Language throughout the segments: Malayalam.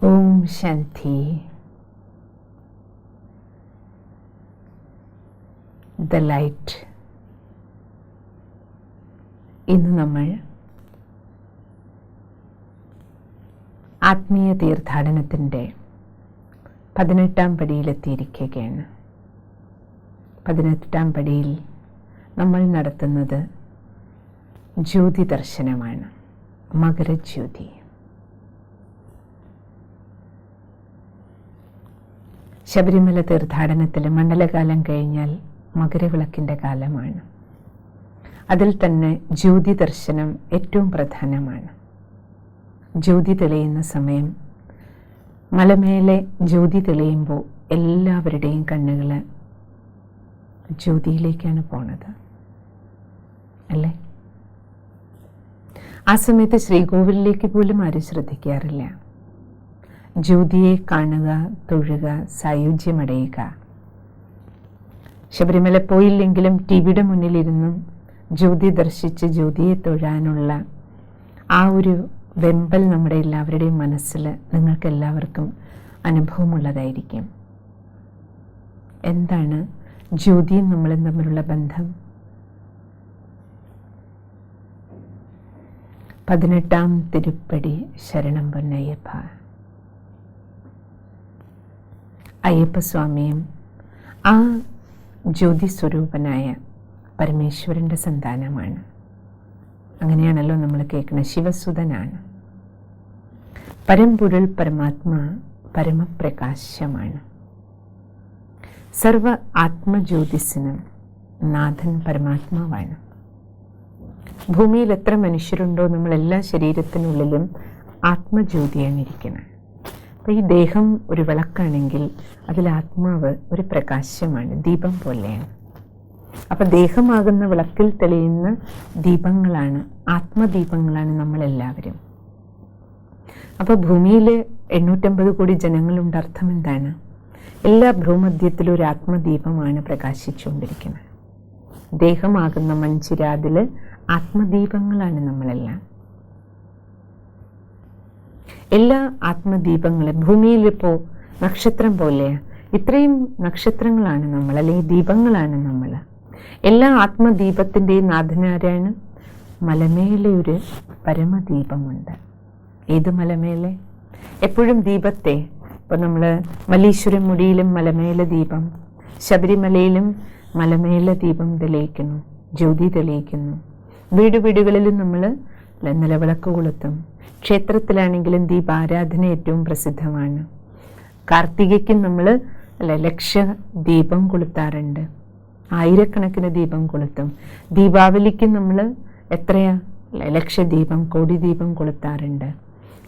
ഓം ശാന്തി. The light. ഇന്ന് നമ്മൾ ആത്മീയ തീർത്ഥാടനത്തിൻ്റെ 18ാം പടിയിലെത്തിയിരിക്കുകയാണ്. 18ാം പടിയിൽ നമ്മൾ നടത്തുന്നത് ജ്യോതി ദർശനമാണ്, മകരജ്യോതി. ശബരിമല തീർത്ഥാടനത്തിൽ മണ്ഡലകാലം കഴിഞ്ഞാൽ മകരവിളക്കിൻ്റെ കാലമാണ്. അതിൽ തന്നെ ജ്യോതി ദർശനം ഏറ്റവും പ്രധാനമാണ്. ജ്യോതി തെളിയുന്ന സമയം, മലമേലെ ജ്യോതി തെളിയുമ്പോൾ എല്ലാവരുടെയും കണ്ണുകൾ ജ്യോതിയിലേക്കാണ് പോണത്, അല്ലേ? ആ സമയത്ത് ശ്രീകോവിലിലേക്ക് പോലും ആരും ശ്രദ്ധിക്കാറില്ല. ജ്യോതിയെ കാണുക, തൊഴുക, സായുജ്യമടയുക. ശബരിമല പോയില്ലെങ്കിലും ടിവിയുടെ മുന്നിലിരുന്നും ജ്യോതി ദർശിച്ച് ജ്യോതിയെ തൊഴാനുള്ള ആ ഒരു വെമ്പൽ നമ്മുടെ എല്ലാവരുടെയും മനസ്സിൽ നിങ്ങൾക്കെല്ലാവർക്കും അനുഭവമുള്ളതായിരിക്കും. എന്താണ് ജ്യോതിയും നമ്മളും തമ്മിലുള്ള ബന്ധം? 18ാം തിരുപ്പടി ശരണം പൊന്നയ്യപ്പ. അയ്യപ്പസ്വാമിയും ആ ജ്യോതി സ്വരൂപനായ പരമേശ്വരൻ്റെ സന്താനമാണ്. അങ്ങനെയാണല്ലോ നമ്മൾ കേൾക്കുന്നത്. ശിവസുതനാണ്. പരമ്പൊരുൾ പരമാത്മാ പരമപ്രകാശമാണ്. സർവ ആത്മജ്യോതിസിനും നാഥൻ പരമാത്മാവാണ്. ഭൂമിയിൽ എത്ര മനുഷ്യരുണ്ടോ, നമ്മളെല്ലാ ശരീരത്തിനുള്ളിലും ആത്മജ്യോതിയാണ് ഇരിക്കുന്നത്. അപ്പോൾ ഈ ദേഹം ഒരു വിളക്കാണെങ്കിൽ അതിൽ ആത്മാവ് ഒരു പ്രകാശമാണ്, ദീപം പോലെയാണ്. അപ്പം ദേഹമാകുന്ന വിളക്കിൽ തെളിയുന്ന ദീപങ്ങളാണ്, ആത്മദീപങ്ങളാണ് നമ്മളെല്ലാവരും. അപ്പോൾ ഭൂമിയിൽ 850 കോടി ജനങ്ങളുണ്ട്. അർത്ഥം എന്താണ്? എല്ലാ ഭൂമധ്യത്തിലും ഒരു ആത്മദീപമാണ് പ്രകാശിച്ചുകൊണ്ടിരിക്കുന്നത്. ദേഹമാകുന്ന മൺചിരാതിൽ ആത്മദീപങ്ങളാണ് നമ്മളെല്ലാം. എല്ലാ ആത്മദീപങ്ങളും ഭൂമിയിലിപ്പോൾ നക്ഷത്രം പോലെ ഇത്രയും നക്ഷത്രങ്ങളാണ് നമ്മൾ, അല്ലെങ്കിൽ ദീപങ്ങളാണ് നമ്മൾ. എല്ലാ ആത്മദീപത്തിൻ്റെയും നാഥനാരാണ്? മലമേലെ ഒരു പരമദീപമുണ്ട്. ഏത് മലമേലെ? എപ്പോഴും ദീപത്തെ, ഇപ്പോൾ നമ്മൾ മല്ലീശ്വരം മുടിയിലും മലമേലെ ദീപം, ശബരിമലയിലും മലമേലെ ദീപം തെളിയിക്കുന്നു, ജ്യോതി തെളിയിക്കുന്നു. വീടുകളിലും നമ്മൾ നിലവിളക്ക് കൊളുത്തും. ക്ഷേത്രത്തിലാണെങ്കിലും ദീപാരാധന ഏറ്റവും പ്രസിദ്ധമാണ്. കാർത്തികയ്ക്കും നമ്മൾ ലക്ഷ ദീപം കൊളുത്താറുണ്ട്, ആയിരക്കണക്കിന് ദീപം കൊളുത്തും. ദീപാവലിക്കും നമ്മൾ എത്രയാ ലക്ഷദീപം, കോടി ദീപം കൊളുത്താറുണ്ട്.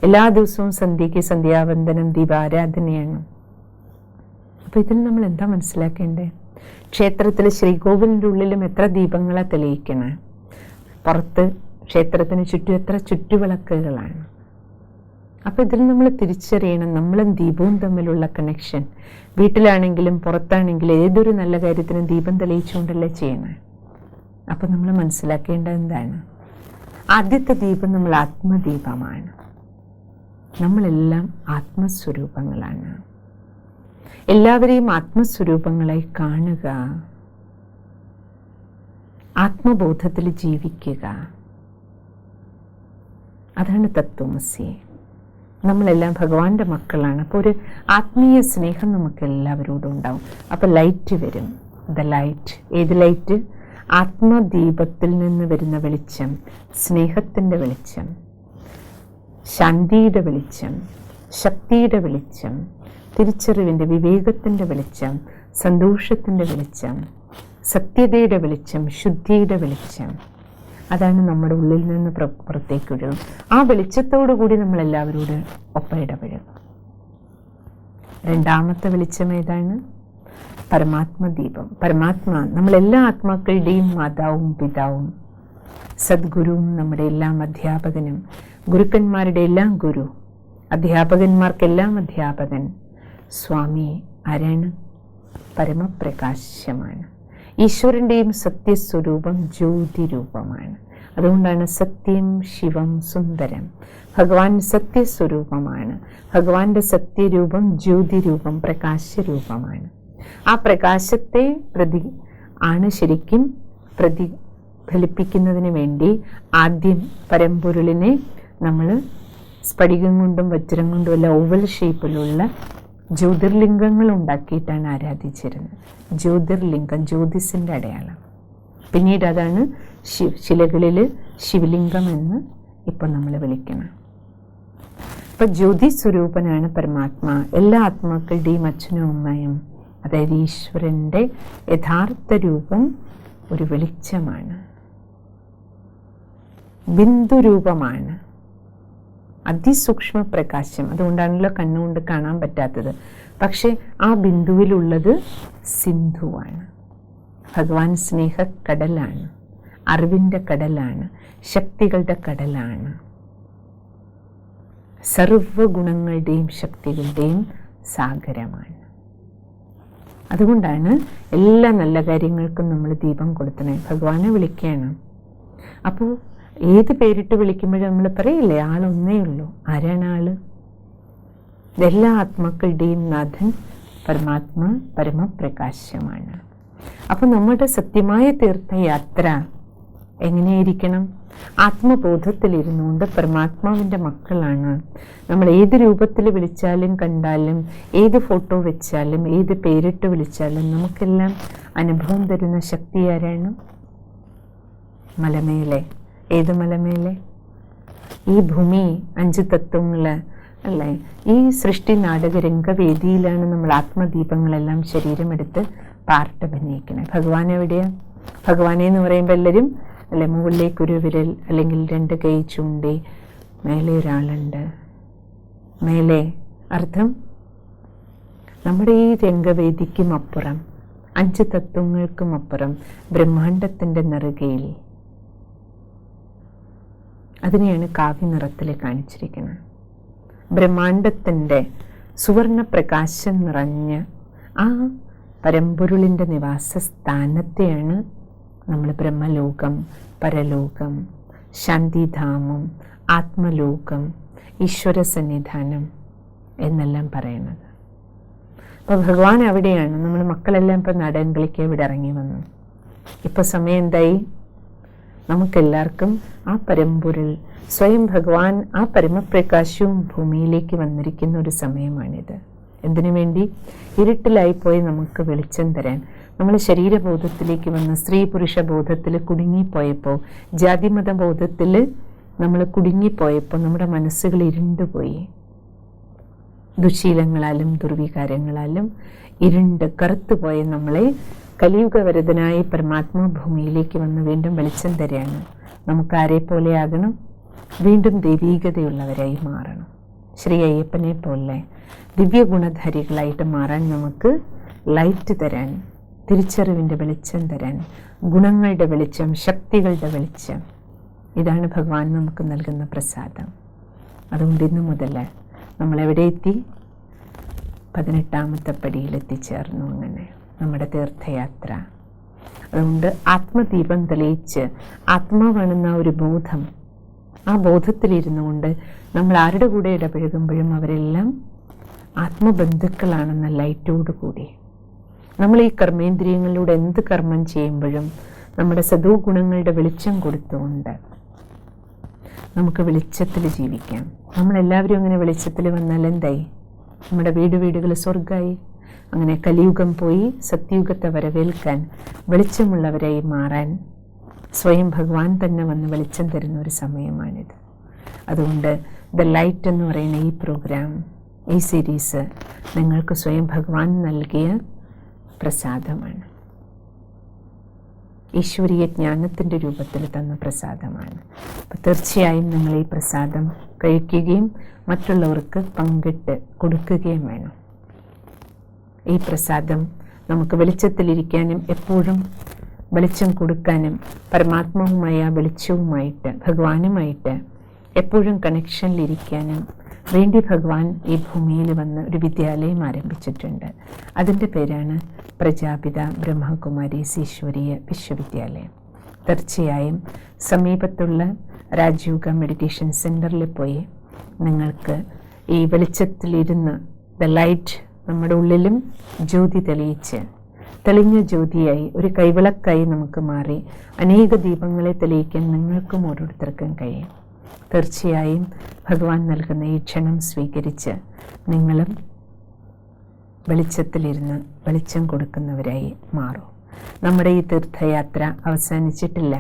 എല്ലാ ദിവസവും സന്ധ്യയ്ക്ക് സന്ധ്യാവന്ദനം, ദീപാരാധനയാണ്. അപ്പോൾ ഇതിൽ നമ്മൾ എന്താ മനസ്സിലാക്കേണ്ടത്? ക്ഷേത്രത്തിൽ ശ്രീകോവിലിൻ്റെ ഉള്ളിലും എത്ര ദീപങ്ങളാണ് തെളിയിക്കണേ, പുറത്ത് ക്ഷേത്രത്തിന് ചുറ്റും എത്ര ചുറ്റുവിളക്കുകളാണ്. അപ്പോൾ ഇതിൽ നമ്മൾ തിരിച്ചറിയണം നമ്മളും ദീപവും തമ്മിലുള്ള കണക്ഷൻ. വീട്ടിലാണെങ്കിലും പുറത്താണെങ്കിലും ഏതൊരു നല്ല കാര്യത്തിനും ദീപം തെളിയിച്ചുകൊണ്ടല്ലേ ചെയ്യണേ. അപ്പോൾ നമ്മൾ മനസ്സിലാക്കേണ്ടത് എന്താണ്? ആദ്യത്തെ ദീപം നമ്മൾ ആത്മദീപമാണ്. നമ്മളെല്ലാം ആത്മസ്വരൂപങ്ങളാണ്. എല്ലാവരെയും ആത്മസ്വരൂപങ്ങളായി കാണുക, ആത്മബോധത്തിൽ ജീവിക്കുക. അതാണ് തത്വമസി. നമ്മളെല്ലാം ഭഗവാന്റെ മക്കളാണ്. അപ്പോൾ ഒരു ആത്മീയ സ്നേഹം നമുക്ക് എല്ലാവരോടും ഉണ്ടാവും. അപ്പോൾ ലൈറ്റ് വരും. The light. ഏത് ലൈറ്റ്? ആത്മദീപത്തിൽ നിന്ന് വരുന്ന വെളിച്ചം, സ്നേഹത്തിൻ്റെ വെളിച്ചം, ശാന്തിയുടെ വെളിച്ചം, ശക്തിയുടെ വെളിച്ചം, തിരിച്ചറിവിൻ്റെ, വിവേകത്തിൻ്റെ വെളിച്ചം, സന്തോഷത്തിൻ്റെ വെളിച്ചം, സത്യതയുടെ വെളിച്ചം, ശുദ്ധിയുടെ വെളിച്ചം. അതാണ് നമ്മുടെ ഉള്ളിൽ നിന്ന് പുറത്തേക്കൊഴുകും. ആ വെളിച്ചത്തോടു കൂടി നമ്മളെല്ലാവരോട് ഒപ്പം ഇടപെടും. രണ്ടാമത്തെ വെളിച്ചം ഏതാണ്? പരമാത്മദീപം. പരമാത്മാ നമ്മളെല്ലാ ആത്മാക്കളുടെയും മാതാവും പിതാവും, സദ്ഗുരുവും, നമ്മുടെ എല്ലാം അധ്യാപകനും, ഗുരുക്കന്മാരുടെ എല്ലാം ഗുരു, അധ്യാപകന്മാർക്കെല്ലാം അധ്യാപകൻ. സ്വാമി ആരാണ്? പരമപ്രകാശമാണ്. ഈശ്വരൻ്റെയും സത്യസ്വരൂപം ജ്യോതി രൂപമാണ്. അതുകൊണ്ടാണ് സത്യം ശിവം സുന്ദരം. ഭഗവാൻ സത്യസ്വരൂപമാണ്. ഭഗവാന്റെ സത്യരൂപം ജ്യോതിരൂപം, പ്രകാശരൂപമാണ്. ആ പ്രകാശത്തെ ശരിക്കും പ്രതിഫലിപ്പിക്കുന്നതിന് വേണ്ടി ആദ്യം പരമ്പൊരുളിനെ നമ്മൾ സ്ഫടികം കൊണ്ടും വജ്രം കൊണ്ടും എല്ലാം ഓവൽ ഷേപ്പിലുള്ള ജ്യോതിർലിംഗങ്ങൾ ഉണ്ടാക്കിയിട്ടാണ് ആരാധിച്ചിരുന്നത്. ജ്യോതിർലിംഗം ജ്യോതിസിൻ്റെ അടയാളം. പിന്നീട് അതാണ് ശിലകളിൽ ശിവലിംഗം എന്ന് ഇപ്പം നമ്മൾ വിളിക്കണം. അപ്പം ജ്യോതി സ്വരൂപനാണ് പരമാത്മാ. എല്ലാ ആത്മാക്കളുടെയും അച്ഛനും അമ്മയും, അതായത് ഈശ്വരൻ്റെ യഥാർത്ഥ രൂപം ഒരു വെളിച്ചമാണ്, ബിന്ദുരൂപമാണ്, അതിസൂക്ഷ്മ പ്രകാശം. അതുകൊണ്ടാണല്ലോ കണ്ണുകൊണ്ട് കാണാൻ പറ്റാത്തത്. പക്ഷേ ആ ബിന്ദുവിലുള്ളത് സിന്ധുവാണ്. ഭഗവാൻ സ്നേഹക്കടലാണ്, അറിവിൻ്റെ കടലാണ്, ശക്തികളുടെ കടലാണ്, സർവഗുണങ്ങളുടെയും ശക്തികളുടെയും സാഗരമാണ്. അതുകൊണ്ടാണ് എല്ലാ നല്ല കാര്യങ്ങൾക്കും നമ്മൾ ദീപം കൊളുത്തണേ. ഭഗവാനെ വിളിക്കണം. അപ്പോൾ ഏത് പേരിട്ട് വിളിക്കുമ്പോഴും നമ്മൾ പറയില്ലേ, ആളൊന്നേ ഉള്ളൂ. ആരാണ് ആള്? എല്ലാ ആത്മാക്കളുടെയും നാഥൻ പരമാത്മാ പരമപ്രകാശമാണ്. അപ്പം നമ്മുടെ സത്യമായ തീർത്ഥയാത്ര എങ്ങനെയായിരിക്കണം? ആത്മബോധത്തിലിരുന്നുകൊണ്ട് പരമാത്മാവിൻ്റെ മക്കളാണ്. നമ്മൾ ഏത് രൂപത്തിൽ വിളിച്ചാലും കണ്ടാലും, ഏത് ഫോട്ടോ വെച്ചാലും, ഏത് പേരിട്ട് വിളിച്ചാലും നമുക്കെല്ലാം അനുഭവം തരുന്ന ശക്തി ആരാണ്? മലമേലെ. ഏത് മലമേലെ? ഈ ഭൂമി 5 തത്വങ്ങൾ അല്ലേ? ഈ സൃഷ്ടി നാടക രംഗവേദിയിലാണ് നമ്മൾ ആത്മദീപങ്ങളെല്ലാം ശരീരമെടുത്ത് പാർട്ടഭിനയിക്കുന്നത്. ഭഗവാൻ എവിടെയാണ്? ഭഗവാനെ എന്ന് പറയുമ്പോൾ എല്ലാവരും അല്ലെ മുകളിലേക്കൊരു വിരൽ അല്ലെങ്കിൽ 2 കൈ ചൂണ്ടി, മേലെ ഒരാളുണ്ട്. മേലെ അർത്ഥം നമ്മുടെ ഈ രംഗവേദിക്കും അപ്പുറം, 5 തത്വങ്ങൾക്കും അപ്പുറം ബ്രഹ്മാണ്ടത്തിൻ്റെ നെറുകയിൽ. അതിനെയാണ് കാവ്യ നിറത്തിൽ കാണിച്ചിരിക്കുന്നത്. ബ്രഹ്മാണ്ടത്തിൻ്റെ സുവർണ പ്രകാശം നിറഞ്ഞ ആ പരമ്പൊരുളിൻ്റെ നിവാസ സ്ഥാനത്തെയാണ് നമ്മൾ ബ്രഹ്മലോകം, പരലോകം, ശാന്തിധാമം, ആത്മലോകം, ഈശ്വര സന്നിധാനം എന്നെല്ലാം പറയുന്നത്. അപ്പോൾ ഭഗവാൻ അവിടെയാണ്. നമ്മൾ മക്കളെല്ലാം ഇപ്പം നാടകം കളിക്കാൻ ഇവിടെ ഇറങ്ങി വന്നു. ഇപ്പോൾ സമയം എന്തായി? നമുക്കെല്ലാവർക്കും ആ പരമ്പൊരുൾ സ്വയം ഭഗവാൻ ആ പരമപ്രകാശവും ഭൂമിയിലേക്ക് വന്നിരിക്കുന്ന ഒരു സമയമാണിത്. എന്തിനു വേണ്ടി? ഇരുട്ടിലായിപ്പോയി നമുക്ക് വെളിച്ചം തരാൻ. നമ്മൾ ശരീരബോധത്തിലേക്ക് വന്ന് സ്ത്രീ പുരുഷ ബോധത്തിൽ കുടുങ്ങിപ്പോയപ്പോൾ, ജാതിമത ബോധത്തിൽ നമ്മൾ കുടുങ്ങിപ്പോയപ്പോൾ നമ്മുടെ മനസ്സുകൾ ഇരുണ്ടുപോയി. ദുശീലങ്ങളാലും ദുർവികാരങ്ങളാലും ഇരുണ്ട് കറുത്തുപോയ നമ്മളെ കലിയുഗവരതനായ പരമാത്മാ ഭൂമിയിലേക്ക് വന്ന് വീണ്ടും വെളിച്ചം തരികയാണ്. നമുക്ക് ആരെ പോലെ ആകണം? വീണ്ടും ദൈവീകതയുള്ളവരായി മാറണം. ശ്രീ അയ്യപ്പനെ പോലെ ദിവ്യഗുണധാരികളായിട്ട് മാറാൻ, നമുക്ക് ലൈറ്റ് തരാൻ, തിരിച്ചറിവിൻ്റെ വെളിച്ചം തരാൻ, ഗുണങ്ങളുടെ വെളിച്ചം, ശക്തികളുടെ വെളിച്ചം. ഇതാണ് ഭഗവാൻ നമുക്ക് നൽകുന്ന പ്രസാദം. അതുകൊണ്ട് ഇന്നു മുതൽ നമ്മളെവിടെ എത്തി? 18ാമത്തെ പടിയിലെത്തിച്ചേർന്നു. അങ്ങനെ നമ്മുടെ തീർത്ഥയാത്ര. അതുകൊണ്ട് ആത്മദീപം തെളിയിച്ച് ആത്മാവാണെന്ന ഒരു ബോധം, ആ ബോധത്തിലിരുന്നു കൊണ്ട് നമ്മൾ ആരുടെ കൂടെ ഇടപഴകുമ്പോഴും അവരെല്ലാം ആത്മബന്ധുക്കളാണെന്ന ലൈറ്റോട് കൂടി, നമ്മൾ ഈ കർമ്മേന്ദ്രിയങ്ങളിലൂടെ എന്ത് കർമ്മം ചെയ്യുമ്പോഴും നമ്മുടെ സദോ ഗുണങ്ങളുടെ വെളിച്ചം കൊടുത്തുകൊണ്ട് നമുക്ക് വെളിച്ചത്തിൽ ജീവിക്കാം. നമ്മളെല്ലാവരും അങ്ങനെ വെളിച്ചത്തിൽ വന്നാൽ എന്തായി? നമ്മുടെ വീടുകൾ സ്വർഗ്ഗമായി. അങ്ങനെ കലിയുഗം പോയി സത്യുഗത്തെ വരവേൽക്കാൻ, വെളിച്ചമുള്ളവരായി മാറാൻ സ്വയം ഭഗവാൻ തന്നെ വന്ന് വെളിച്ചം തരുന്ന ഒരു സമയമാണിത്. അതുകൊണ്ട് ദ ലൈറ്റ് എന്ന് പറയുന്ന ഈ പ്രോഗ്രാം, ഈ സീരീസ് നിങ്ങൾക്ക് സ്വയം ഭഗവാൻ നൽകിയ പ്രസാദമാണ്. ഈശ്വരീയ ജ്ഞാനത്തിൻ്റെ രൂപത്തിൽ തന്ന പ്രസാദമാണ്. അപ്പോൾ തീർച്ചയായും നിങ്ങൾ ഈ പ്രസാദം കഴിക്കുകയും മറ്റുള്ളവർക്ക് പങ്കിട്ട് കൊടുക്കുകയും വേണം. ഈ പ്രസാദം നമുക്ക് വെളിച്ചത്തിലിരിക്കാനും എപ്പോഴും വെളിച്ചം കൊടുക്കാനും, പരമാത്മാവുമായ ആ വെളിച്ചവുമായിട്ട് ഭഗവാനുമായിട്ട് എപ്പോഴും കണക്ഷനിലിരിക്കാനും വേണ്ടി ഭഗവാൻ ഈ ഭൂമിയിൽ വന്ന് ഒരു വിദ്യാലയം ആരംഭിച്ചിട്ടുണ്ട്. അതിൻ്റെ പേരാണ് പ്രജാപിത ബ്രഹ്മകുമാരീസ് ഈശ്വരീയ വിശ്വവിദ്യാലയം. തീർച്ചയായും സമീപത്തുള്ള രാജയോഗ മെഡിറ്റേഷൻ സെൻറ്ററിൽ പോയി നിങ്ങൾക്ക് ഈ വെളിച്ചത്തിലിരുന്ന് ദ ലൈറ്റ് നമ്മുടെ ഉള്ളിലും ജ്യോതി തെളിയിച്ച് തെളിഞ്ഞ ജ്യോതിയായി ഒരു കൈവിളക്കായി നമുക്ക് മാറി അനേക ദീപങ്ങളെ തെളിയിക്കാൻ നിങ്ങൾക്കും ഓരോരുത്തർക്കും കഴിയും. തീർച്ചയായും ഭഗവാൻ നൽകുന്ന ഈ ക്ഷണം സ്വീകരിച്ച് നിങ്ങളും വെളിച്ചത്തിലിരുന്ന് വെളിച്ചം കൊടുക്കുന്നവരായി മാറും. നമ്മുടെ ഈ തീർത്ഥയാത്ര അവസാനിച്ചിട്ടില്ല.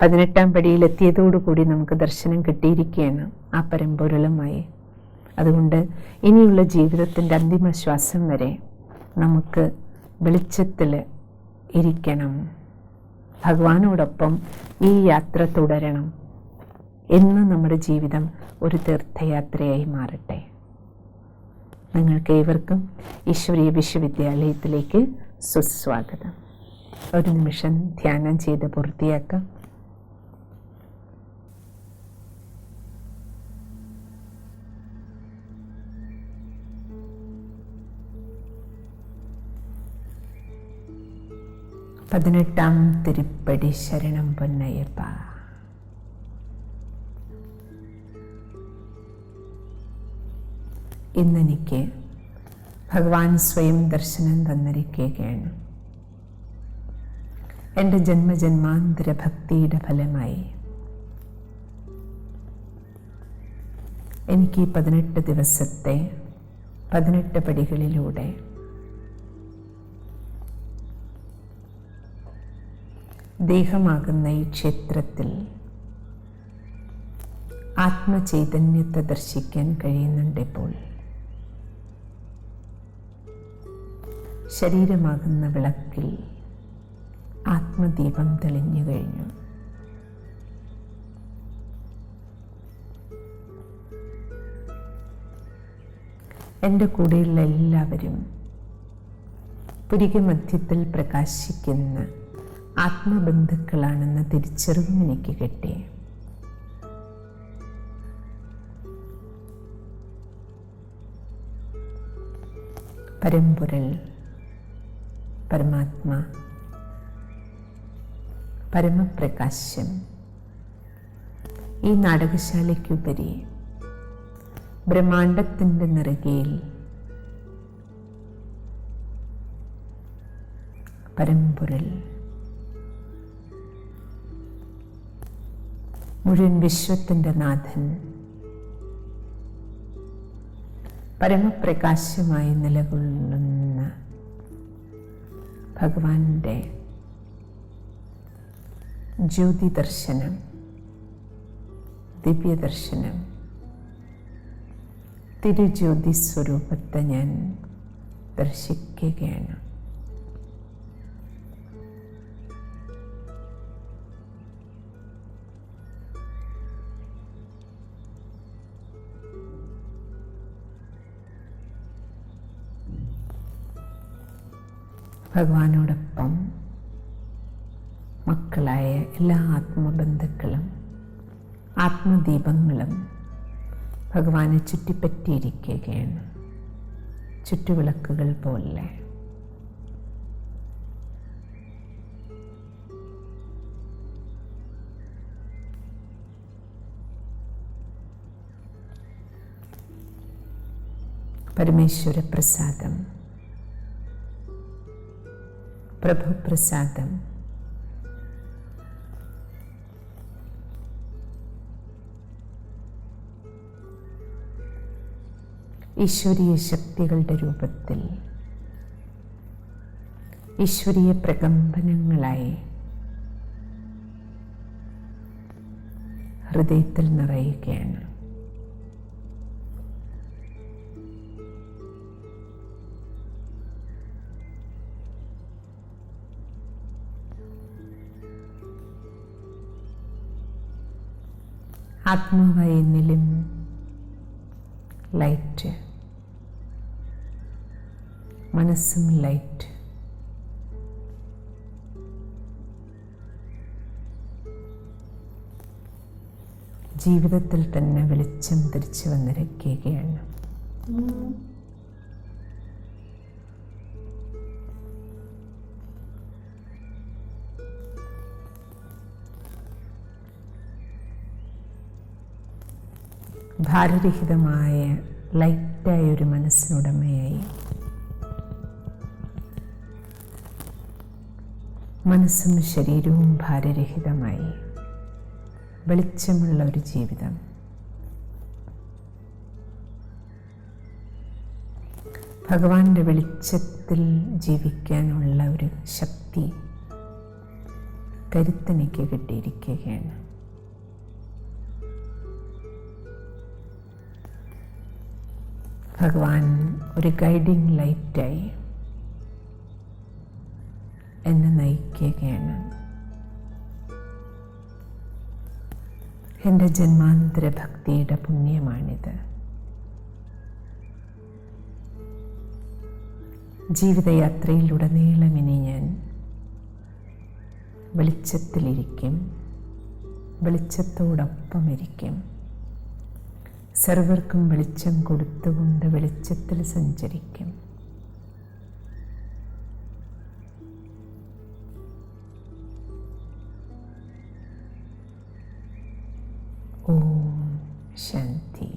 18ാം പടിയിലെത്തിയതോടുകൂടി നമുക്ക് ദർശനം കിട്ടിയിരിക്കുകയാണ് ആ പരമ്പൊരുളുമായി. അതുകൊണ്ട് ഇനിയുള്ള ജീവിതത്തിൻ്റെ അന്തിമ ശ്വാസം വരെ നമുക്ക് വെളിച്ചത്തിൽ ഇരിക്കണം, ഭഗവാനോടൊപ്പം ഈ യാത്ര തുടരണം എന്ന് നമ്മുടെ ജീവിതം ഒരു തീർത്ഥയാത്രയായി മാറട്ടെ. നിങ്ങൾക്ക് ഏവർക്കും ഈശ്വരീയ വിശ്വവിദ്യാലയത്തിലേക്ക് സുസ്വാഗതം. ഒരു നിമിഷം ധ്യാനം ചെയ്ത് പൂർത്തിയാക്കാം. പതിനെട്ടാം തിരുപ്പടി ശരണം പൊന്നയ്യപ്പ. ഇന്നെനിക്ക് ഭഗവാൻ സ്വയം ദർശനം തന്നിരിക്കുകയാണ്. എൻ്റെ ജന്മജന്മാന്തര ഭക്തിയുടെ ഫലമായി എനിക്ക് 18 ദിവസത്തെ 18 പടികളിലൂടെ ദേഹമാകുന്ന ഈ ക്ഷേത്രത്തിൽ ആത്മചൈതന്യത്തെ ദർശിക്കാൻ കഴിയുന്നുണ്ട്. ഇപ്പോൾ ശരീരമാകുന്ന വിളക്കിൽ ആത്മദീപം തെളിഞ്ഞു കഴിഞ്ഞു. എൻ്റെ കൂടെയുള്ള എല്ലാവരും പുരികമധ്യത്തിൽ പ്രകാശിക്കുന്ന ആത്മബന്ധുക്കളാണെന്ന തിരിച്ചറിവും എനിക്ക് കിട്ടി. പരമ്പൊരുൾ, പരമാത്മാ, പരമപ്രകാശം ഈ നാടകശാലയ്ക്കുപരി ബ്രഹ്മാണ്ടത്തിൻ്റെ നിറകയിൽ പരമ്പൊരുൾ മുഴുവൻ വിശ്വത്തിൻ്റെ നാഥൻ പരമപ്രകാശമായി നിലകൊള്ളുന്ന ഭഗവാന്റെ ജ്യോതി ദർശനം, ദിവ്യദർശനം, തിരുജ്യോതി സ്വരൂപത്തെ ഞാൻ ദർശിക്കുകയാണ്. ഭഗവാനോടൊപ്പം മക്കളായ എല്ലാ ആത്മബന്ധുക്കളും ആത്മദീപങ്ങളും ഭഗവാനെ ചുറ്റിപ്പറ്റിയിരിക്കുകയാണ്, ചുറ്റുവിളക്കുകൾ പോലെ. പരമേശ്വര പ്രസാദം, പ്രഭുപ്രസാദം, ഈശ്വരീയ ശക്തികളുടെ രൂപത്തിൽ ഈശ്വരീയ പ്രകമ്പനങ്ങളായി ഹൃദയത്തിൽ നിറയുകയാണ്. ആത്മാവായ എന്നിലും ലൈറ്റ്, മനസ്സും ലൈറ്റ്, ജീവിതത്തിൽ തന്നെ വെളിച്ചം തിരിച്ചു വന്നിരിക്കുകയാണ്. ഭാരരഹിതമായ ലൈറ്റായ ഒരു മനസ്സിനുടമയായി, മനസ്സും ശരീരവും ഭാരരഹിതമായി വെളിച്ചമുള്ള ഒരു ജീവിതം, ഭഗവാന്റെ വെളിച്ചത്തിൽ ജീവിക്കാനുള്ള ഒരു ശക്തി, കരുത്തെനിക്ക് കിട്ടിയിരിക്കുകയാണ്. ഭഗവാൻ ഒരു ഗൈഡിങ് ലൈറ്റായി എന്നെ നയിക്കുകയാണ്. എൻ്റെ ജന്മാന്തര ഭക്തിയുടെ പുണ്യമാണിത്. ജീവിതയാത്രയിലുടനീളം ഇനി ഞാൻ വെളിച്ചത്തിലിരിക്കും, വെളിച്ചത്തോടൊപ്പം ഇരിക്കും. സർവർക്കും വെളിച്ചം കൊടുത്തുകൊണ്ട് വെളിച്ചത്തിൽ സഞ്ചരിക്കും. ഓം ശാന്തി.